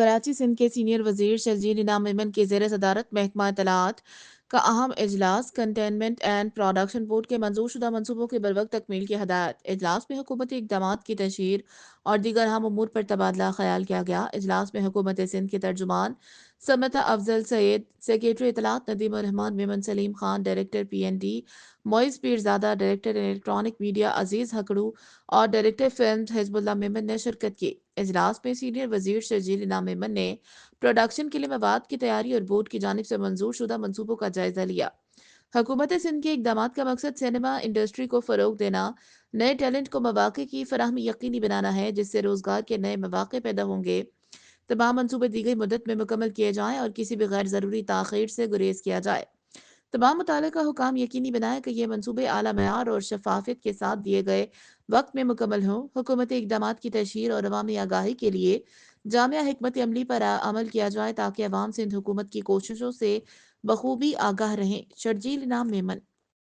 کراچی سندھ کے سینئر وزیر شرجیل انعام میمن کے زیر صدارت محکمہ اطلاعات کا اہم اجلاس کنٹینمنٹ اینڈ پروڈکشن بورڈ کے منظور شدہ منصوبوں کے بروقت تکمیل کی ہدایت۔ اجلاس میں حکومتی اقدامات کی تشہیر اور دیگر اہم امور پر تبادلہ خیال کیا گیا۔ اجلاس میں حکومت سندھ کے ترجمان سمتا افضل سعید، سیکریٹری اطلاعات Nadeem ur Rehman Memon, Saleem Khan director P N D, Moiz Pirzada director electronic media, Aziz Hakro اور ڈائریکٹر فلمز حزب اللہ میمن نے شرکت کی۔ اجلاس میں سینئر وزیر شرجیل انعام میمن نے پروڈکشن کے لیے مواد کی تیاری اور بورڈ کی جانب سے منظور شدہ منصوبوں کا جائزہ لیا۔ حکومت سندھ کے اقدامات کا مقصد سینما انڈسٹری کو فروغ دینا، نئے ٹیلنٹ کو مواقع کی فراہمی یقینی بنانا ہے جس سے روزگار کے نئے مواقع پیدا ہوں گے۔ تمام منصوبے دی گئی مدت میں مکمل کیے جائیں اور کسی بھی غیر ضروری تاخیر سے گریز کیا جائے۔ تمام متعلقہ حکام یقینی بنائیں کہ یہ منصوبے اعلیٰ معیار اور شفافیت کے ساتھ دیے گئے وقت میں مکمل ہوں۔ حکومتی اقدامات کی تشہیر اور عوامی آگاہی کے لیے جامع حکمت عملی پر عمل کیا جائے تاکہ عوام سندھ حکومت کی کوششوں سے بخوبی آگاہ رہیں۔ شرجیل انعام میمن۔